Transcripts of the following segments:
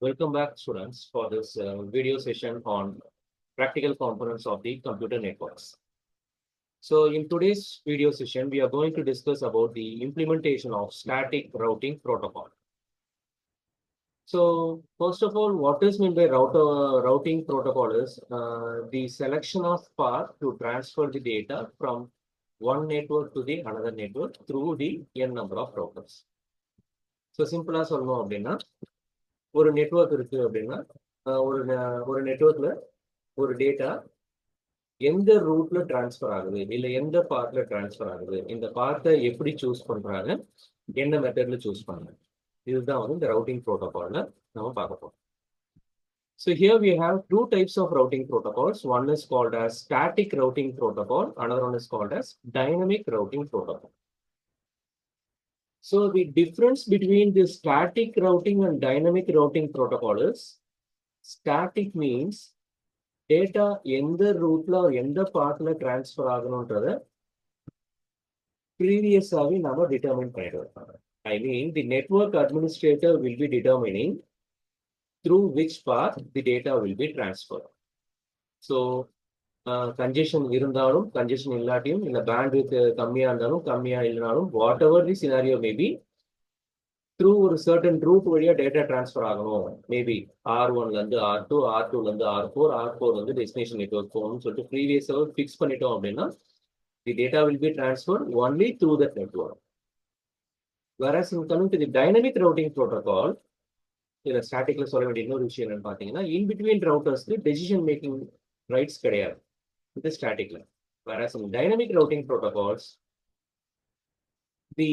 Welcome back, students, for this video session on practical components of the computer networks. So in today's video session, we are going to discuss about the implementation of static routing protocol. So first of all, what is meant by routing protocol is the selection of path to transfer the data from one network to the another network through the n number of routers. So simple சொல்லணும் அப்படின்னா ஒரு network இருக்கு அப்படின்னா ஒரு நெட்வொர்க்ல ஒரு data எந்த ரூட்ல transfer ஆகுது இல்ல எந்த பாத்ல டிரான்ஸ்ஃபர் ஆகுது, இந்த பாத்தை எப்படி சூஸ் பண்றாங்க, என்ன மெத்தட்ல சூஸ் பண்றாங்க, இதுதான் வந்து இந்த ரவுட்டிங் ப்ரோட்டோகால்ல நம்ம பார்க்க போறோம். So here we have two types of routing protocols. One is called as static routing protocol, another one is called as dynamic routing protocol. So the difference between the static routing and dynamic routing protocol is static means data எந்த ரூட்ல எந்த பாத்ல transfer ஆகணும்ன்றத ப்ரீவியஸாவே நாம determine பண்ணிடுவோம். I mean the network administrator will be determining through which path the data will be transferred. So congestion இருந்தாலும் congestion இல்லாட்டியும் இல்ல bandwidth கம்மியா இருந்தாலும் கம்மியா இல்லைனாலும் whatever the scenario may be, through ஒரு certain route வழியா data transfer ஆகணும். Maybe R1 ல இருந்து R2, R2 ல இருந்து R4, R4 ல இருந்து destination network போகணும்னு சொல்லிட்டு ப்ரீவியஸா ஃபிக்ஸ் பண்ணிட்டோம் அப்படின்னா the data will be transferred only through that network. Whereas in coming to the dynamic routing protocol, இதுல ஸ்டாட்டிக்ல சொல்ல வேண்டிய இன்னொரு விஷயம் என்னன்னு பாத்தீங்கன்னா, in between routers decision making rights கிடையாது இது ஸ்டாட்டிக்ல. Whereas in dynamic routing protocols, the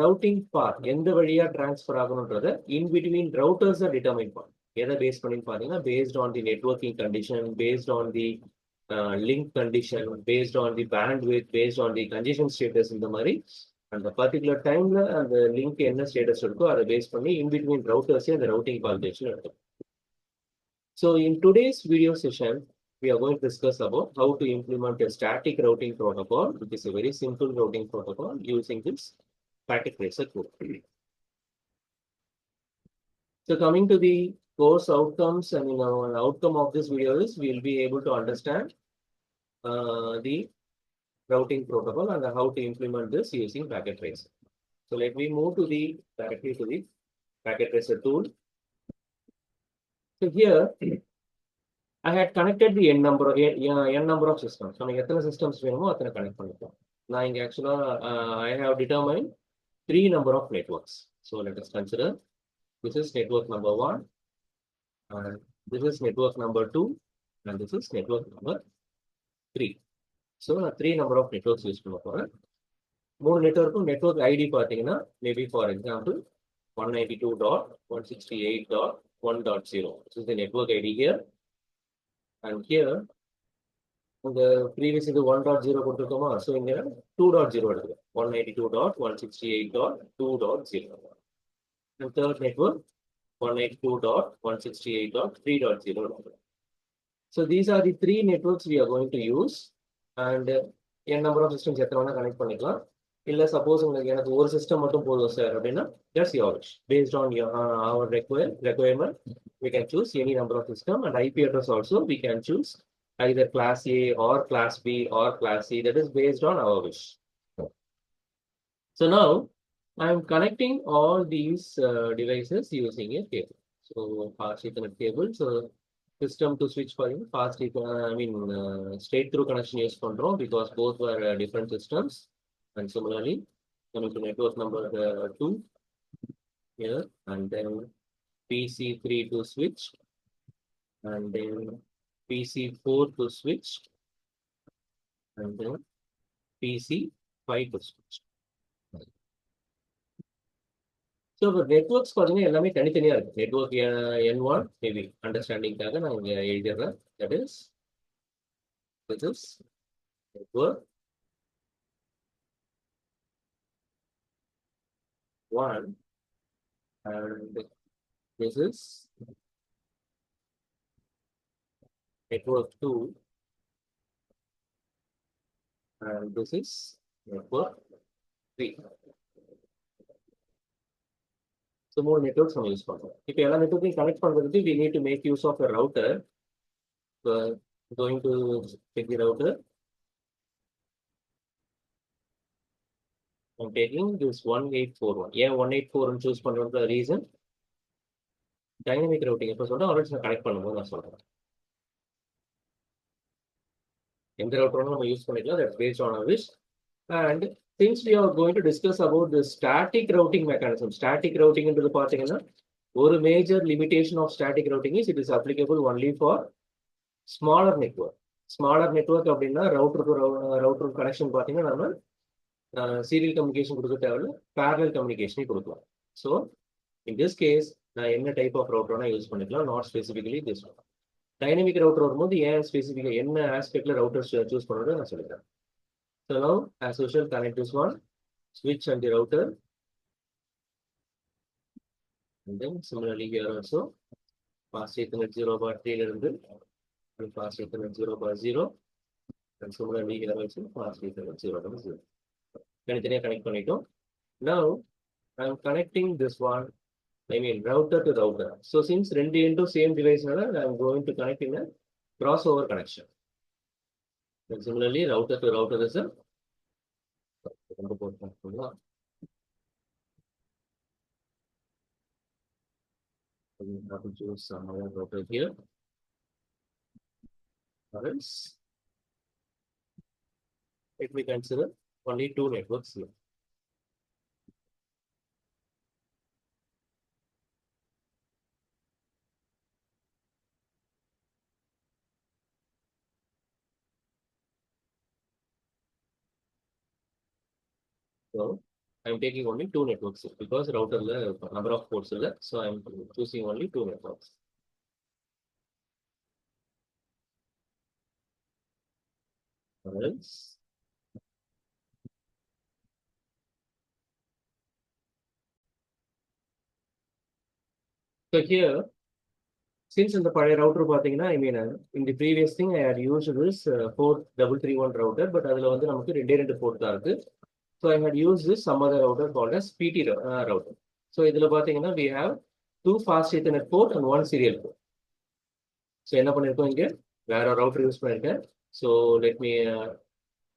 routing path எந்த வழியா டிரான்ஸ்ஃபர் ஆகணும்ன்றத in between routers டிட்டர்மைன் பண்ணும். எதை பேஸ் பண்ணி பாத்தீங்கன்னா, based on the networking condition, based on the link condition, based on the bandwidth, based on the congestion status, இந்த மாதிரி அந்த பர்டிகுலர் டைம்ல அந்த லிங்க் என்ன ஸ்டேட்டஸ் இருக்கோ அதை பேஸ் பண்ணி in between routers அந்த routing call decision எடுக்கும். So in today's video session, we are going to discuss about how to implement a static routing protocol, which is a very simple routing protocol using this packet tracer code. So coming to the course outcomes, and an outcome of this video is we will be able to understand the routing protocol and how to implement this using packet tracer. So let me move to the directly to the packet tracer tool. So here I had connected the n number of systems. So எத்தனை systems வேணுமோ அத்தனை connect பண்ணிக்கலாம். நான் இங்க actually I have determined 3 number of networks. So let us consider this is network number 1, and this is network number 2, and this is network number 3. So 3 number of networks use பண்ண போறேன். மூணு நெட்வொர்க்கும் network ID பார்த்தீங்கன்னா maybe for example 192.168.1.0. This is the network ID here. And here, the previous is the 1.0 கொடுத்துருக்கோமா, so இங்கே 2.0 எடுத்துக்கோ 192.168.2.0. And third network 192.168.3.0. So these are the 3 networks we are going to use. And n number of systems எத்தனை வேணா connect பண்ணிக்கலாம். இல்லை suppose உங்களுக்கு எனக்கு ஒரு system மட்டும் போதும் சார் அப்படின்னா that's your wish. Based on our requirement, we can choose any number of system, and IP address also we can choose either class A or class B or class C. That is based on our wish. So now I am connecting all these devices using a cable. So fast Ethernet cable. So system to switch for fast straight through connection use control because both were different systems. And similarly, coming to network number 2 here, and then PC3 to switch, and then PC4 to switch, and then PC5 to switch. So the networks பார்த்தீங்கன்னா எல்லாமே தனித்தனியா இருக்கு. Network N1 maybe அண்டர்ஸ்டாண்டிங்காக நான் இங்க எழுதிடுறேன். That is this is network 1, and this is network 2, and this is network 3. So more networks நம்ம use பண்றோம். இப்போ எல்லா நெட்வொர்க்கையும் கனெக்ட் பண்றதுக்கு we need to make use of a router. So going to pick the router. I'm taking this 1841. ஏன் 1841 choose பண்றது reason dynamic routing எப்போ சொல்றேன் ஆல்ரெடி நான் கனெக்ட் பண்ணும்போது நான் சொல்றேன். எந்த router நம்ம யூஸ் பண்ணிக்கலாம், that's based on our wish. And since we are going to discuss about the static routing mechanism, static routing into the பார்த்தீங்கன்னா ஒரு major limitation of static routing is it is applicable only for smaller network. Smaller network அப்படின்னா router connection பார்த்தீங்கன்னா நம்ம serial communication கொடுக்க தேவையில்ல, parallel communication கொடுக்கலாம். So in this case நான் என்ன type of router யூஸ் பண்ணிக்கலாம், not specifically this one. Dynamic router வரும்போது ஏன் ஸ்பெசிஃபிக்காக என்ன ஆஸ்பெக்ட்ல ரவுட்டர் சூஸ் பண்ணுறது நான் சொல்லிக்கிறேன். So now, as usual, connect this one, switch and the router. And then similarly here also, fast Ethernet 0/3 and fast Ethernet 0/0. And similarly here also, fast Ethernet 0/0. Connect. Now, I am connecting this one, I mean router to router. So since rendu into same device, I am going to connect in a crossover connection. And similarly, router to router is a we have to choose some other router here. Or else, let me consider only two networks here. So I'm taking only two networks here because router number of ports, so I'm choosing only two networks. Or else, so here, since in the router, I mean, in the previous thing, I had used this 4331 router, but அதில் வந்து நமக்கு ரெண்டு port தான் இருக்கு. So I had used this some other router called as PT router. So இதில் பார்த்தீங்கன்னா we have two fast Ethernet port and one serial port. So என்ன பண்ணிருக்கோம் இங்கே வேற router யூஸ் பண்ணிருக்கேன். So let me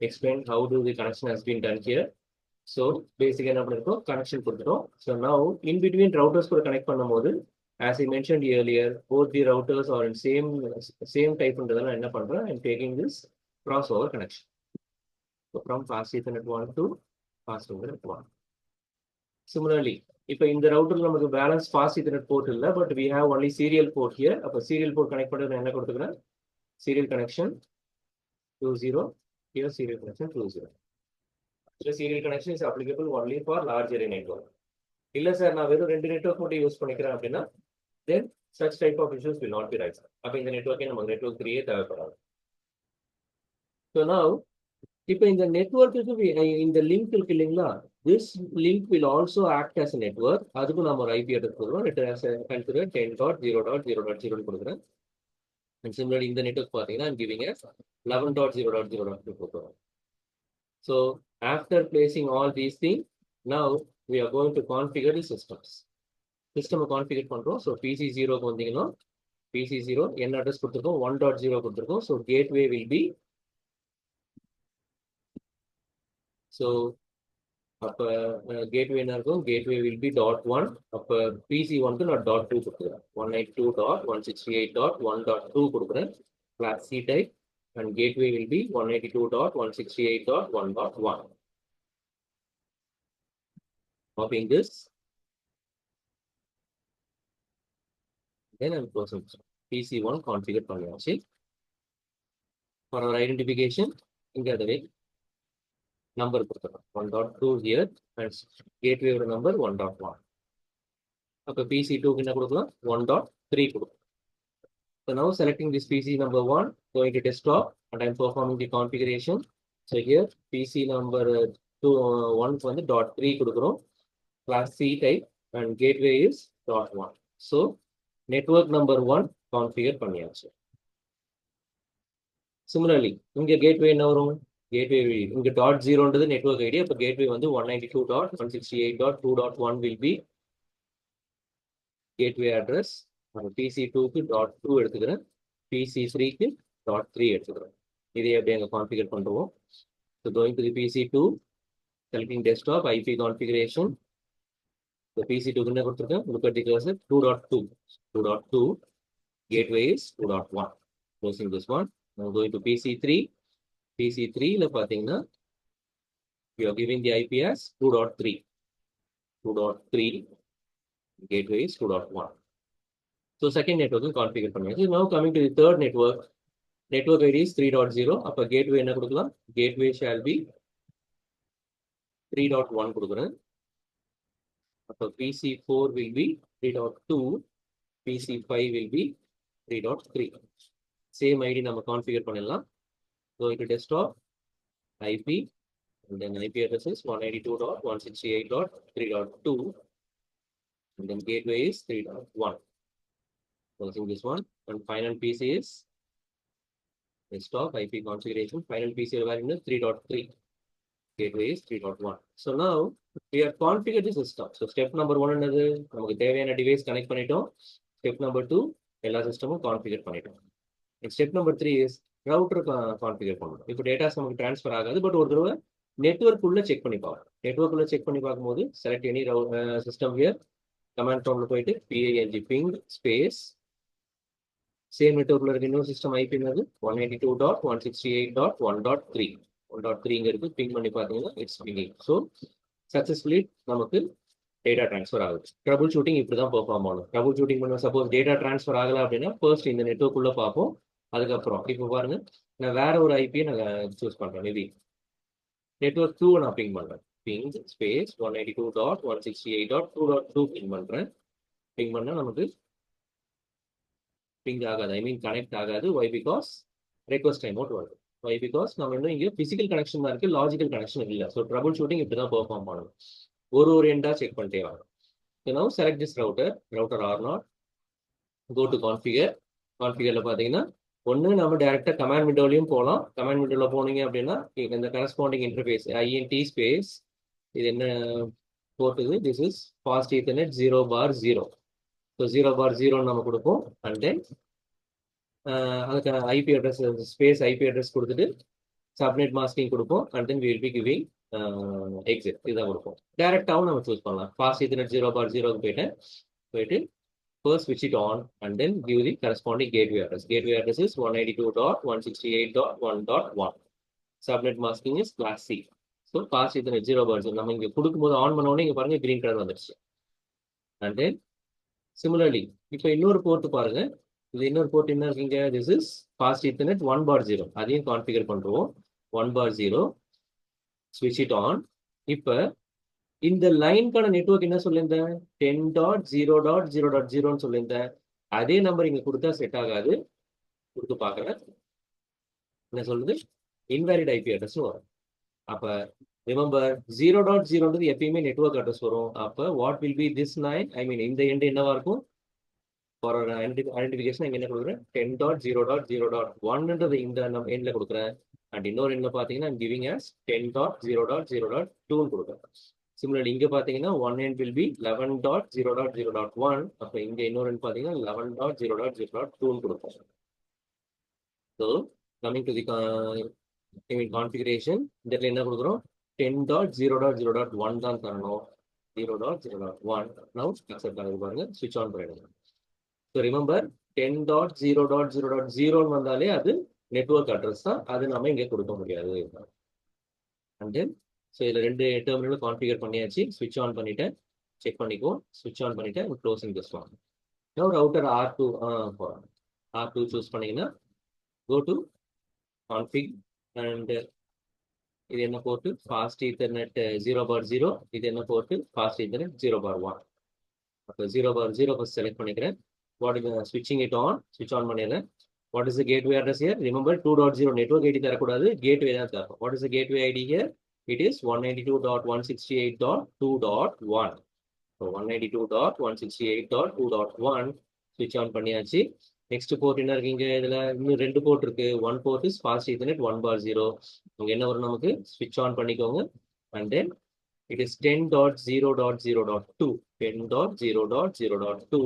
explain how do the connection has been done here. So basically என்ன பண்ணிருக்கோம் connection கொடுத்துட்டோம். So now in between routers கூட connect பண்ணும்போது as I mentioned earlier, both the routers are in same type ன்றதால என்ன பண்றேன், I'm taking this crossover connection. So from fast Ethernet 1 to fast Ethernet 1. Similarly, இப்போ இந்த ரவுட்டர்ல நமக்கு balance fast Ethernet port இல்ல, but we have only serial port here. அப்ப serial port connect பண்றது என்ன கொடுத்துக்கிறேன், serial connection 20, here serial connection 20. So serial connection is applicable only for large area network. இல்ல sir நான் வெறும் ரெண்டு நெட்வொர்க் மட்டும் யூஸ் பண்ணிக்கிறேன் அப்படின்னா then such type of issues will not be raised. அப்ப இந்த நெட்வொர்க்கே நமக்கு நெட்வொர்க் 3 தேவைப்படாது. So now இப்போ இந்த நெட்வொர்க்குக்கு இந்த லிங்க் இருக்கு இல்லைங்களா, this link will also act as a network. அதுக்கு நம்ம ஒரு IP அட்ரஸ் கொடுக்குறோம், consider 10.0.0.0 கொடுக்குறேன். And similarly இந்த நெட்வொர்க் பார்த்தீங்கன்னா I'm giving as 11.0.0.2 கொடுக்குறோம். So after placing all these things, now we are going to configure the systems. System configure பண்றோம். So PC0 க்கு வந்தீங்கன்னா PC0 என்ன அட்ரஸ் கொடுத்துருக்கோம், 1.0 கொடுத்துருக்கோம். So gateway will be, so அப்ப gateway என்ன இருக்கும், gateway will be .1. அப்ப PC1 க்கு நான் .2 கொடுக்குறேன், 192.168.1.2 கொடுக்குறேன், class C type, and gateway will be 192.168.1.1. Copying this, then I'm closing PC1 configure பண்ணியாச்சு. For our identification, இங்க அதுவே number கொடுத்துறோம் 1.2 here and gateway number 1.1. அப்ப PC2 க்கு என்ன கொடுக்கலாம், 1.3 கொடுக்கலாம். So now selecting this PC number 1, going to desktop, and I'm performing the configuration. So here PC number 1 வந்து .3 கொடுக்குறோம், class C type, and gateway is .1. So network number 1 configure பண்ணியாச்சு. Similarly, இங்க gateway என்ன வரும், gateway இங்க .0ன்றது network ID, அப்ப gateway வந்து 192.168.2.1 will be gateway address PC2க்கு .2 எடுத்துக்கிறேன், PC3க்கு .3 எடுத்துக்கிறேன். இதை அப்படியே அங்கே கான்ஃபிகர் பண்ணுவோம். So going to the PC2, selecting desktop IP configuration. The PC2 என்ன கொடுத்துருக்கேன், look at the cursor 2.2. 2.2 gateway is 2.1. Closing this one. Now going to PC3. PC3ல பார்த்தீங்கன்னா we are giving the IP as 2.3. 2.3 gateway is 2.1. So second network configure பண்ணியாச்சு. Now coming to the third network. Network ID is 3.0. அப்போ gateway என்ன கொடுக்கலாம், gateway shall be 3.1 கொடுக்குறேன். அப்போ PC4 will be 3.2, PC5 will be 3.3. Same ID நம்ம configure பண்ணிடலாம். Go into desktop, IP, and then IP address is 192.168.3.2, and then gateway is 3.1. Closing this one, and final PC is desktop IP configuration. Final PC value is 3.3. Gateway is 3.1. So now we have configured the system. So step number 1 என்னது, நமக்கு தேவையான device connect பண்ணிட்டோம். Step number 2 எல்லா சிஸ்டமும் configure பண்ணிட்டோம். Step number 3 is router configure பண்ணணும். இப்போ datas நமக்கு transfer ஆகாது, பட் ஒரு தடவை நெட்வொர்க் உள்ள செக் பண்ணி பார்க்கணும். நெட்வொர்க் உள்ள செக் பண்ணி பார்க்கும்போது select any system here, command ப்ராம்ப்ட்ல போயிட்டு ping ஸ்பேஸ் சேம் நெட்வொர்க்ல இருக்க இன்னொரு சிஸ்டம் ஐபி என்னது 192.168.1.3. 1.3 இருக்கு, பிங் பண்ணி பார்த்தீங்கன்னா இட்ஸ் பிங்கிங். ஸோ சக்ஸஸ்ஃபுல்லி நமக்கு டேட்டா ட்ரான்ஸ்ஃபர் ஆகுது. ட்ரபுள் ஷூட்டிங் இப்படி தான் பெர்ஃபார்ம் ஆகும். ட்ரபுள் ஷூட்டிங் பண்ண சப்போஸ் டேட்டா ட்ரான்ஸ்ஃபர் ஆகலை அப்படின்னா ஃபர்ஸ்ட் இந்த நெட்வொர்க் உள்ள பார்ப்போம். அதுக்கப்புறம் இப்போ பாருங்க, நான் வேற ஒரு ஐபியை நான் சூஸ் பண்றேன். மேபி நெட்வொர்க் 2 நான் பிங் பண்றேன். பிங் ஸ்பேஸ் 192.168.2.2 பிங் பண்றேன். பிங் பண்ணா நமக்கு பிங் ஆகாது, ஐ மீன் கனெக்ட் ஆகாது. Why because request time out வருது. ஒய் பிகாஸ் நம்ம இன்னும் இங்கே பிசிக்கல் கனெக்ஷன் தான் இருக்கு, லாஜிக்கல் கனெக்ஷன் இல்லை. ஸோ ட்ரபுள் ஷூட்டிங் இப்படி தான் பெர்ஃபார்ம் பண்ணணும். ஒரு எண்டா செக் பண்ணிட்டே வரணும். So now select this router R0, go to configure. கான்ஃபிகர்ல பார்த்தீங்கன்னா ஒன்று நம்ம டேரெக்டாக கமாண்ட் விண்டோலையும் போகலாம். கமாண்ட் விண்டோவில் போனீங்க அப்படின்னா இந்த கரஸ்பாண்டிங் இன்டர்ஃபேஸ் INT ஸ்பேஸ் இது என்ன போர்ட் இது, this is fast ethernet 0/0. So 0/0 நம்ம கொடுப்போம். அண்ட் தென் அதுக்கு IP address space IP address கொடுத்துட்டு சப்நெட் மாஸ்கிங் கொடுப்போம். And then will be giving exit இதுதான் கொடுப்போம். டேரெக்டாகவும் நம்ம சூஸ் பண்ணலாம். ஃபாஸ்ட் ஈத்தர்நெட் 0/0க்கு போயிட்டு first switch it on and then give the corresponding gateway address. Gateway address is 192.168.1.1. Subnet masking is class C. So fast Ethernet 0/0 நம்ம இங்க கொடுக்கும்போது on பண்ண உடனே இங்க பாருங்க green color வந்துருச்சு. And then similarly இப்போ இன்னொரு போர்ட் பாருங்க, இது இன்னொரு போர்ட் என்ன இருக்கீங்க, this is fast Ethernet 1/0. அதையும் கான்ஃபிகர் பண்றோம். 1/0 switch it on. இப்போ இந்த லைனுக்கான நெட்வொர்க் என்ன சொல்லியிருந்தேன், 10.0.0.0 சொல்லியிருந்தேன். அதே நம்பர் இங்க கொடுத்தா செட் ஆகாது. கொடுத்து பார்க்குறேன் என்ன சொல்லுது, இன்வேலிட் ஐபி அட்ரஸ் வரும். அப்ப ரிமெம்பர் 0.0 எப்பயுமே நெட்வொர்க் அட்ரஸ் வரும். அப்ப what will be this line, I mean இந்த எண்ட் என்னவா இருக்கும், ஃபார் ஐடென்டிஃபிகேஷன் இங்க என்ன கொடுக்குறேன், 10.0.0.1 இந்த எண்ட்ல கொடுக்குறேன். அண்ட் இன்னொரு எண்ட்ல பாத்தீங்கன்னா கிவிங் as 10.0.0.2 கொடுக்குறேன். சிமிலர்லி இங்க பாத்தீங்கன்னா ஒன் எண்ட் வில் பி 11.0.0.1. அப்ப இங்க இன்னொரு எண்ட் பாத்தீங்கன்னா 11.0.0.2 கொடுப்போம். So coming to the configuration, இந்த இடத்துல என்ன கொடுக்குறோம், 10.0.0.1 தான் தரணும். 0.0.1 நவ் அக்செப்ட் ஆகுது பாருங்க, ஸ்விட்ச் ஆன் பண்ணிடுங்க. ஸோ ரிமெம்பர் 10.0.0.0 வந்தாலே அது நெட்வொர்க் அட்ரஸ் தான், அது நம்ம இங்கே கொடுக்க முடியாது. அண்ட் தென் ஸோ இதில் ரெண்டு டெர்மினலும் கான்ஃபிகர் பண்ணியாச்சு. ஸ்விட்ச் ஆன் பண்ணிட்டேன், செக் பண்ணிக்குவோம். ஸ்விட்ச் ஆன் பண்ணிட்டேன், closing this one. Now router R2 choose பண்ணீங்கன்னா go to config and இது என்ன போர்ட்டு, ஃபாஸ்ட் ஈத்தர்நெட் 0/0. இது என்ன போர்ட்டு, ஃபாஸ்ட் ஈத்தர்நெட் 0/1. அப்போ 0/0 ஃபர்ஸ்ட் செலக்ட் பண்ணிக்கிறேன். வாட் இஸ் ஸ்விட்சிங் இட் ஆன், ஸ்விட்ச் ஆன் பண்ணிடுறேன். What is the gateway address here, remember 2.0 network ID தரக்கூடாது, கேட்வே தான் தரணும். What is the gateway ID here, it is 192.168.2.1. So 192.168.2.1 ஸ்விட்ச் ஆன் பண்ணியாச்சு. நெக்ஸ்ட் போர்ட் என்ன இருக்கீங்க, இதுல இன்னும் ரெண்டு போர்ட் இருக்கு. One port is fast ethernet 1/0. இங்க என்ன வரும் நமக்கு, ஸ்விட்ச் ஆன் பண்ணிக்கோங்க. And then it is 10.0.0.2. 10.0.0.2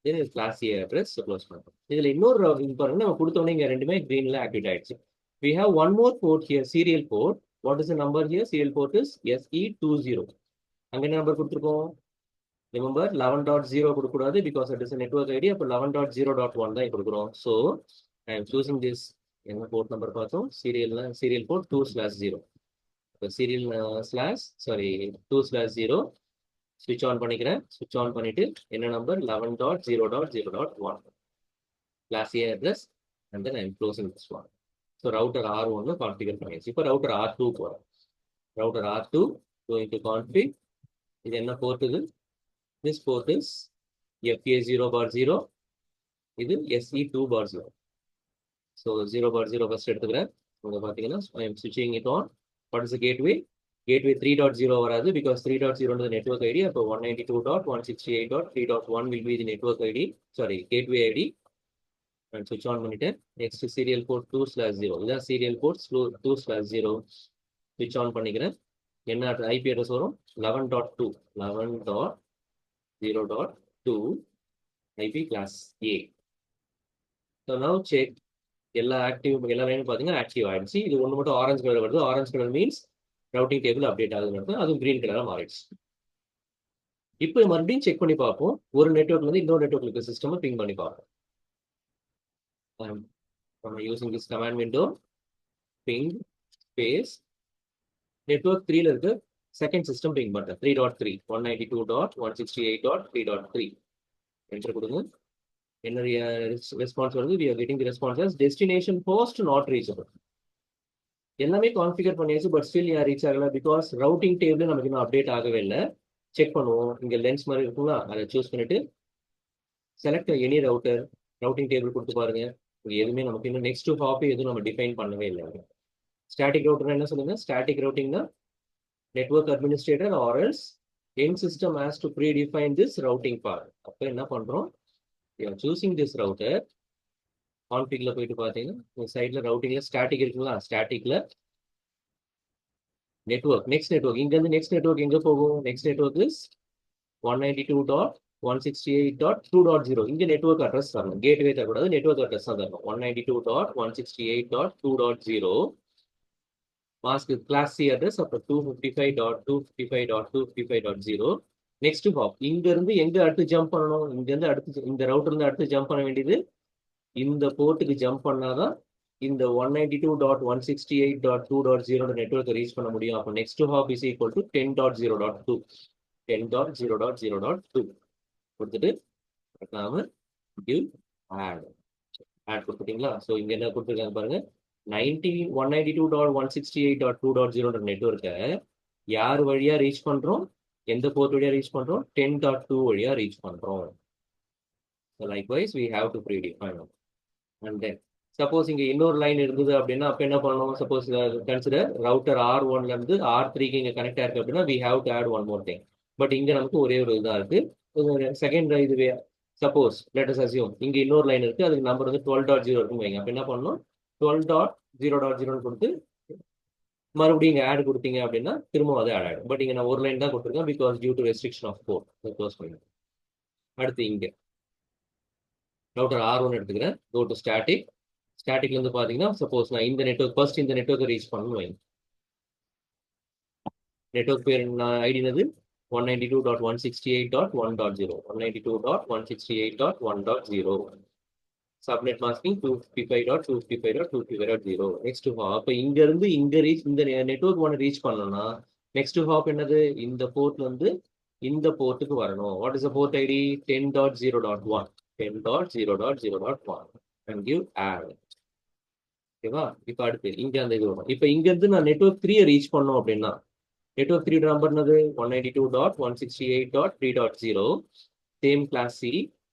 then is class A address close பண்ணுறோம். இதில் இன்னொரு பாருங்க நம்ம கொடுத்தோன்னே இங்கே ரெண்டுமே greenல ஆக்டிவேட் ஆயிடுச்சு. We have one more port here, serial port. What is the number here? Serial port is SE20. அங்கே என்ன நம்பர் கொடுத்துருக்கோம்? Remember 11.0 கொடுக்கக்கூடாது because it is a network ID. அப்போ 11.0.1 தான் கொடுக்குறோம். So I am choosing this. என்ன port number பார்த்தோம்? serial port 2/0. இப்போ serial sorry 2/0 switch on பண்ணிக்கிறேன். switch on பண்ணிட்டு என்ன number 11.0.0.1 class A address and then I am closing this one. So router R1 configure பண்ணியாச்சு. இப்போ router R2 போறோம். router R2 going to config. இது என்ன போர்ட் இது? This port is FA0/0. இது SE2/0. So 0/0 first எடுத்துக்கிறேன். இங்க பாத்தீங்கன்னா I am switching it on. What is the gateway? Gateway 3.0 வராது because 3.0 is the network ID. அப்போ 192.168.3.1 will be the network ID. Sorry, gateway ID. And switch on பண்ணிட்டேன். Next serial port 2/0. இதான் serial port 2/0. Switch on பண்ணிக்கிறேன். என்ன IP address வரும்? 11.2. 11.0.2 IP class A. So now check. எல்லா லைனும் பார்த்தீங்கன்னா active ஆயிடுச்சு. இது ஒன்று மட்டும் ஆரஞ்சு கலர் வருது. Orange colour means routing table update ஆகுதுன்னு அதுவும் கிரீன் கலராக மாறிடுச்சு. இப்போ மறுபடியும் செக் பண்ணி பார்ப்போம். ஒரு நெட்வொர்க்ல இருந்து இன்னொரு நெட்வொர்க் சிஸ்டம் பிங் பண்ணி பார்ப்போம். I'm using this command window. Ping space network 3ல இருக்கு செகண்ட் சிஸ்டம் பிங் பண்றேன். 3.3 192.168.3.3 என்டர் கொடுங்க. என்ன ரெஸ்பான்ஸ் வருது? we are getting the response as destination host not reachable. எல்லாமே கான்ஃபிகர் பண்ணியாச்சு பட் ஸ்டில் யார் ரீச் ஆகல பிகாஸ் ரவுட்டிங் டேபிள் நமக்கு இன்னும் அப்டேட் ஆகவே இல்லை. செக் பண்ணுவோம். இங்கே லென்ஸ் மாதிரி இருக்குங்களா, அதை சூஸ் பண்ணிட்டு select any router routing table கொடுத்து பாருங்க. எதுவுமே நமக்கு இன்னும் நெக்ஸ்ட் ஹாப் எதுவும் நம்ம டிஃபைன் பண்ணவே இல்லை. ஸ்டாட்டிக் ரவுட்டர் என்ன சொல்லுங்க? ஸ்டாட்டிக் ரவுட்டிங்னா நெட்வொர்க் அட்மினிஸ்ட்ரேட்டர் ஆர் எல்ஸ் என் system has to predefine this routing part. அப்போ என்ன பண்ணுறோம்? சூசிங் திஸ் ரவுட்டர் கான்ஃபிக்ல போயிட்டு பார்த்தீங்கன்னா சைட்ல ரவுட்டிங்ல ஸ்டாட்டிக் இருக்குங்களா, ஸ்டாட்டிக்ல நெட்வொர்க் நெக்ஸ்ட் நெட்வொர்க் இங்கேருந்து நெக்ஸ்ட் நெட்வொர்க் எங்கே போகும்? Next network is 192.168.2.0. இங்கே நெட்வொர்க் அட்ரஸ் தரணும். கேட்வே தரக்கூடாது, நெட்வொர்க் அட்ரஸ் தான் தரணும். 192.168.2.0 மாஸ்க் கிளாஸ் சி அட்ரஸ். அப்போ 255.255.255.0. நெக்ஸ்ட் ஹாப் இங்கேருந்து எங்கே அடுத்து ஜம்ப் பண்ணணும்? இங்கேருந்து அடுத்து இந்த ரவுட்டர்லேருந்து அடுத்து ஜம்ப் பண்ண வேண்டியது இந்த போர்ட்டுக்கு ஜம்ப் பண்ணாதான் இந்த 192.168.2.0 நெட்வொர்க்கை ரீச் பண்ண முடியும். அப்போ next hop is equal to 10.0.2 10.0.0.2 கொடுத்துட்டு நாம கிவ் ஆட் கொடுத்துட்டீங்களா? ஸோ இங்க என்ன கொடுத்துருக்காங்க பாருங்க. 192.168.2.0 நெட்வொர்க்கை யார் வழியா ரீச் பண்றோம்? எந்த போர்ட் வழியா ரீச் பண்றோம்? 10.2 வழியா ரீச் பண்றோம். Likewise we have to predefine. And then suppose இங்க இன்னொரு லைன் இருந்தது அப்படின்னா அப்ப என்ன பண்ணணும்? சப்போஸ் கன்சிடர் ரவுட்டர் R1ல இருந்து R3க்கு இங்க கனெக்ட் ஆயிருக்கு அப்படின்னா we have to add one more thing. But இங்க நமக்கு ஒரே ஒரு இதா இருக்கு. செகண்ட் இதுவே சப்போஸ் let us assume இங்க இன்னொரு லைன் இருக்கு, அதுக்கு நம்பர் வந்து 12.0 இருக்கும் வைங்க. அப்ப என்ன பண்ணணும்? 12.0.0 கொடுத்து மறுபடியும் இங்க ஆட் கொடுத்தீங்க அப்படின்னா திரும்ப அதை ஆட் ஆகிடும். பட் இங்க நான் ஒரு லைன் தான் கொடுத்துருக்கேன் because due to restriction of port. Close பண்ணி அடுத்து இங்க ரவுட்டர் R1 எடுத்துக்கிறேன். Go to static. ஸ்டாட்டிக்ல இருந்து பாத்தீங்கன்னா சப்போஸ் நான் இந்த நெட்வொர்க் ஃபர்ஸ்ட் இந்த நெட்வொர்க்கை ரீச் பண்ணணும். நெட்வொர்க் பேர் ஐடி என்னது? 192.168.1.0 192.168.1.0 சப்நெட் மாஸ்கிங் 255.255.255.0. நெக்ஸ்ட் ஹாப் அப்ப இங்க இருந்து இங்க ரீச் இந்த நெட்வொர்க் ஒன்று ரீச் பண்ணணும்னா நெக்ஸ்ட் ஹாப் என்னது? இந்த போர்ட்ல இருந்து இந்த போர்ட்டுக்கு வரணும். What is the port ID? 10.0.1 10.0.0.1 and give add. ஓகேவா? இப்போ அடுத்து இங்க அந்த இது வரும். இப்போ இங்க இருந்து நான் நெட்வொர்க் 3 ரீச் பண்ணோம் அப்படின்னா நெட்வொர்க் 3 நம்பர் என்னது? 192.168.3.0 சேம் கிளாஸ் சி.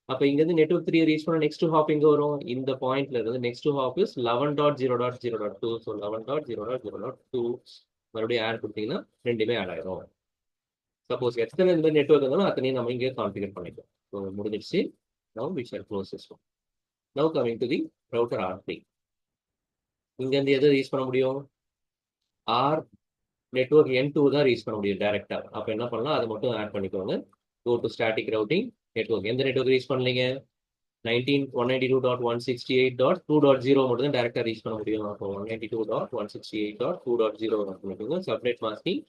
அப்ப இங்க இருந்து நெட்வொர்க் 3 ரீச் பண்ண நெக்ஸ்ட் ஹாப் எங்க வரும்? இந்த பாயிண்ட்ல இருந்து நெக்ஸ்ட் ஹாப் இஸ் 11.0.0.2. ஸோ 11.0.0.2 மறுபடியும் ஆட் கொடுத்தீங்கன்னா ரெண்டுமே ஆட் ஆயிடும். சப்போஸ் எத்தனை இந்த நெட்வொர்க் இருந்தாலும் அத்தனையும் நம்ம இங்கே கான்ஃபிகர் பண்ணிக்கலாம். ஸோ முடிஞ்சிடுச்சு. Now we shall close this one. Now coming to the router R3. இங்க இருந்து எதை ரீச் பண்ண முடியும்? R நெட்வொர்க் N2 தான் ரீச் பண்ண முடியும் டைரக்டா. அப்ப என்ன பண்ணலாம்? அதை மட்டும் ஆட் பண்ணிக்கோங்க. go to static routing network. எந்த network reach பண்ணலீங்க? 192.168.2.0 மட்டும் தான் டைரக்டா ரீச் பண்ண முடியும். அப்போ 192.168.2.0 மட்டும் சப்நெட் மாஸ்கிங்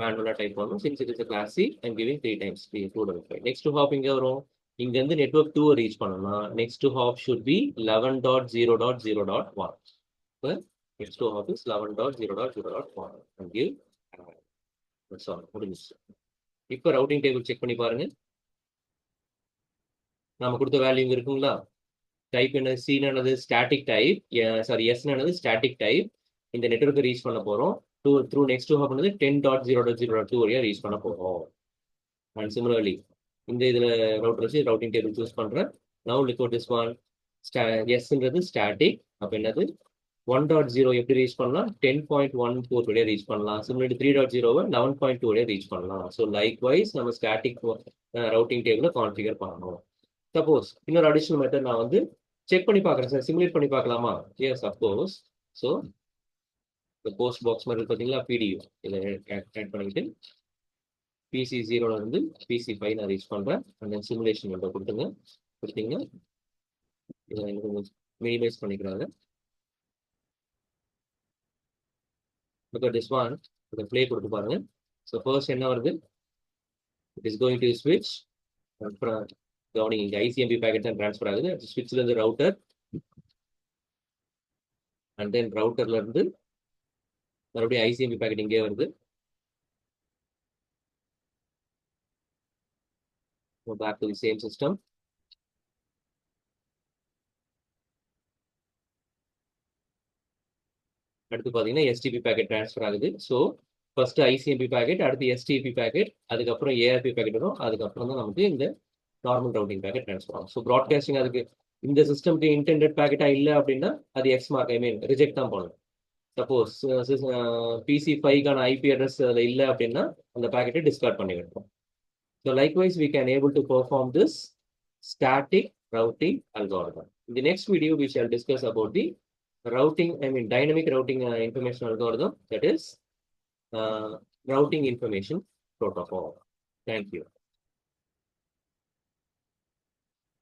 மேனுவலா டைப் பண்ணணும். Since it is a class C, I'm giving 3 times 255. Next hop இங்க வரும். இங்க இருந்து network 2 ரீச் பண்ணணும்னா next hop should be 11.0.0.1. Next hop is 11.0.0.1 and give that's all. முடிஞ்சிச்சு. இப்போ ரவுட்டிங் டேபிள் செக் பண்ணி பாருங்க. நாம கொடுத்த வேல்யூ இங்க இருக்குங்களா? டைப் என்ன? C static type, sorry S static type. இந்த நெட்வொர்க்கை ரீச் பண்ண போறோம். த்ரூ நெக்ஸ்ட் ஹாப் 10.0.0.2 வரையா ரீச் பண்ண போறோம். அண்ட் சிமிலர்லி இந்த இதுல ரவுட்டர் வச்சு ரவுட்டிங் டேபிள் சூஸ் பண்றேன். Now look at this one. Sன்றது ஸ்டாட்டிக். அப்ப என்னது 1.0 எப்படி ரீச் பண்ணலாம்? 10.14 வழியா ரீச் பண்ணலாம். சிமிலர்லி 3.0 11.2 வழியா ரீச் பண்ணலாம். ஸோ லைக் வைஸ் நம்ம ஸ்டாட்டிக் ரவுட்டிங் டேபிளை கான்ஃபிகர் பண்ணணும். சப்போஸ் இன்னொரு அடிஷனல் மெத்தட் நான் வந்து செக் பண்ணி பார்க்குறேன் சார், சிமுலேட் பண்ணி பார்க்கலாமா? Yes of course. ஸோ இந்த போஸ்ட் பாக்ஸ் மாதிரி பார்த்தீங்களா, பிடியூ இதை ஆட் பண்ணிக்கிட்டு PC0 இருந்து PC5 நான் ரீச் பண்ணுறேன். அண்ட் தென் சிமுலேஷன் வந்து கொடுத்தீங்க. இதை கொஞ்சம் மினிமைஸ் பண்ணிக்கிறாங்க. Look at this one. இதை ப்ளே கொடுத்து பாருங்க. ஸோ ஃபர்ஸ்ட் என்ன வருது? இட் இஸ் கோயிங் டு ஸ்விட்ச். அப்புறம் கவனிங்க, இங்கே ICMP பேக்கெட் தான் ட்ரான்ஸ்ஃபர் ஆகுது. ஸ்விட்ச்ல இருந்து ரவுட்டர், அண்ட் தென் ரவுட்டர்ல இருந்து மறுபடியும் ICMP பேக்கெட் இங்கே வருது. Back to the same system. அடுத்து பார்த்தீங்கன்னா STP பேக்கெட் ட்ரான்ஸ்ஃபர் ஆகுது. ஸோ ஃபர்ஸ்ட் ICMP பேக்கெட், அடுத்து STP பேக்கெட், அதுக்கப்புறம் ARP பேக்கெட் வரும். அதுக்கப்புறம் தான் நமக்கு இந்த நார்மல் ரவுட்டிங் பேக்கெட் ட்ரான்ஸ்ஃபர் ஆகும். ஸோ ப்ராட்காஸ்டிங் அதுக்கு இந்த சிஸ்டம்க்கு இன்டெண்டட் பேக்கெட்டா இல்லை அப்படின்னா அது எக்ஸ் மார்க், ஐ மீன் ரிஜெக்ட் தான் பண்ணணும். சப்போஸ் PC5க்கான IP அட்ரஸ் அதில் இல்லை அப்படின்னா அந்த பேக்கெட்டை டிஸ்கார்ட் பண்ணி வைப்போம். So likewise we can able to perform this static routing algorithm. In the next video we shall discuss about the dynamic routing information algorithm, that is routing information protocol. Thank you.